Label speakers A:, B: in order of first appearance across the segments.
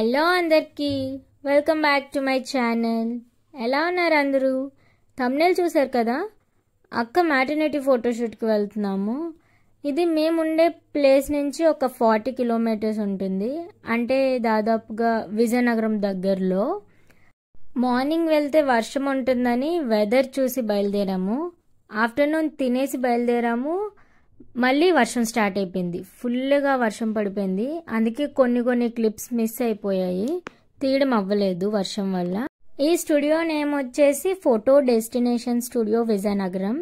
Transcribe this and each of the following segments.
A: Hello అందరికీ, welcome back to my channel. ఎలా ఉన్నారు అందరూ? థంబ్నెయిల్ చూసారు కదా, అక్క మ్యాటర్నిటీ ఫోటోషూట్కి వెళ్తున్నాము. ఇది మేముండే ప్లేస్ నుంచి ఒక 40 కిలోమీటర్స్ ఉంటుంది, అంటే దాదాపుగా విజయనగరం దగ్గరలో. మార్నింగ్ వెళ్తే వర్షం ఉంటుందని వెదర్ చూసి బయలుదేరాము. ఆఫ్టర్నూన్ తినేసి బయలుదేరాము. మళ్ళీ వర్షం స్టార్ట్ అయిపోయింది, ఫుల్గా వర్షం పడిపోయింది. అందుకే కొన్ని క్లిప్స్ మిస్ అయిపోయాయి, తీయడం అవ్వలేదు వర్షం వల్ల. ఈ స్టూడియో నేమ్ వచ్చేసి ఫోటో డెస్టినేషన్ స్టూడియో విజయనగరం.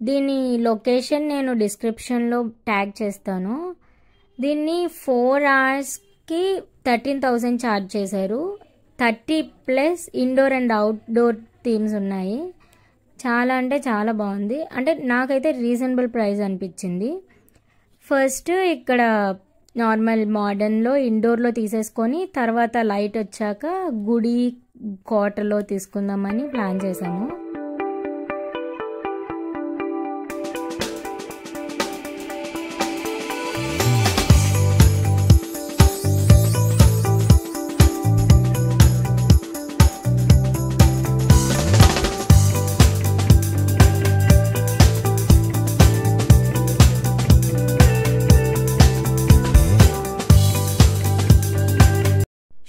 A: దీని లొకేషన్ నేను డిస్క్రిప్షన్లో ట్యాగ్ చేస్తాను. దీన్ని 4 అవర్స్కి 13,000 ఛార్జ్ చేశారు. 30+ ఇండోర్ అండ్ అవుట్డోర్ థీమ్స్ ఉన్నాయి. చాలా అంటే చాలా బాగుంది, అంటే నాకైతే రీజనబుల్ ప్రైస్ అనిపించింది. ఫస్ట్ ఇక్కడ నార్మల్ మోడర్న్లో ఇండోర్లో తీసేసుకొని తర్వాత లైట్ వచ్చాక గుడి కోటలో తీసుకుందామని ప్లాన్ చేశాము.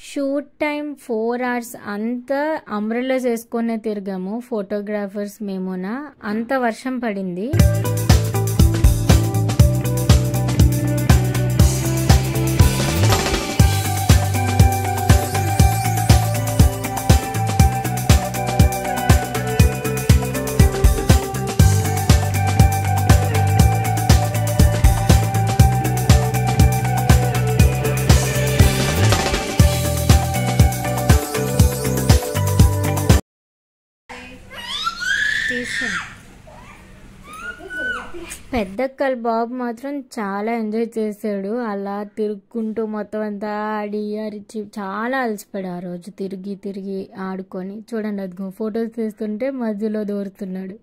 A: షూట్ టైం 4 అవర్స్ అంతా అంబ్రెల్లాస్ వేసుకొనే తిరిగాము ఫోటోగ్రాఫర్స్ మేమునా. అంత వర్షం పడింది. పెద్దక్కల బాబు మాత్రం చాలా ఎంజాయ్ చేశాడు. అలా తిరుగుకుంటూ మొత్తం అంతా ఆడి అరిచి చాలా అలసిపోయాడు ఆ రోజు. తిరిగి ఆడుకొని చూడండి, అదిగో ఫొటోస్ తీస్తుంటే మధ్యలో దూరుతున్నాడు.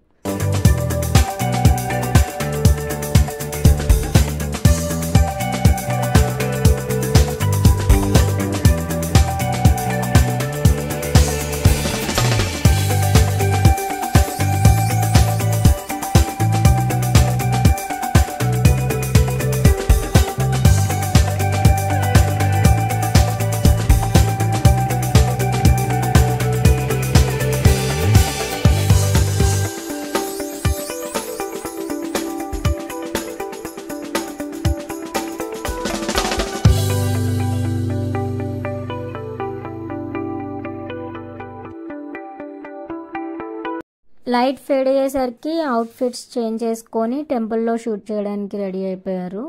A: లైట్ ఫేడ్ అయ్యేసరికి అవుట్ఫిట్స్ చేంజ్ చేసుకొని టెంపుల్లో షూట్ చేయడానికి రెడీ అయిపోయారు.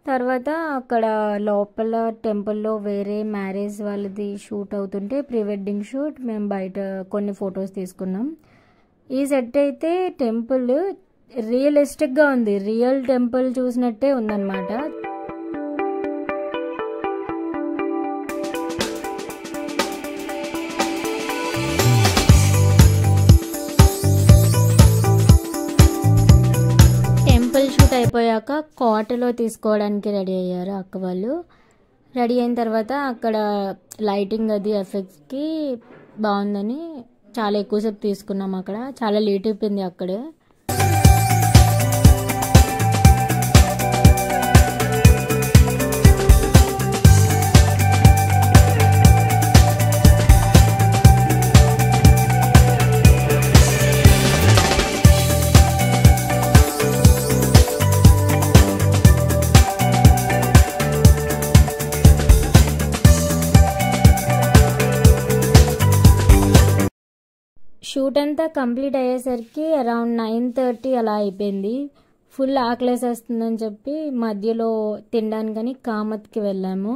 A: తర్వాత అక్కడ లోపల టెంపుల్లో వేరే మ్యారేజ్ వాళ్ళది షూట్ అవుతుంటే ప్రీ వెడ్డింగ్ షూట్ మేము బయట కొన్ని ఫొటోస్ తీసుకున్నాం. ఈ సెట్ అయితే టెంపుల్ రియలిస్టిక్గా ఉంది, రియల్ టెంపుల్ చూసినట్టే ఉందన్నమాట. షూట్ అయిపోయాక కోటలో తీసుకోవడానికి రెడీ అయ్యారు అక్క వాళ్ళు. రెడీ అయిన తర్వాత అక్కడ లైటింగ్ అది ఎఫెక్ట్స్కి బాగుందని చాలా ఎక్కువసేపు తీసుకున్నాం. అక్కడ చాలా లేట్ అయిపోయింది అక్కడే. షూట్ అంతా కంప్లీట్ అయ్యేసరికి అరౌండ్ 9:30 అలా అయిపోయింది. ఫుల్ ఆకలేసేస్తుందని చెప్పి మధ్యలో తినడానికని కామత్కి వెళ్ళాము.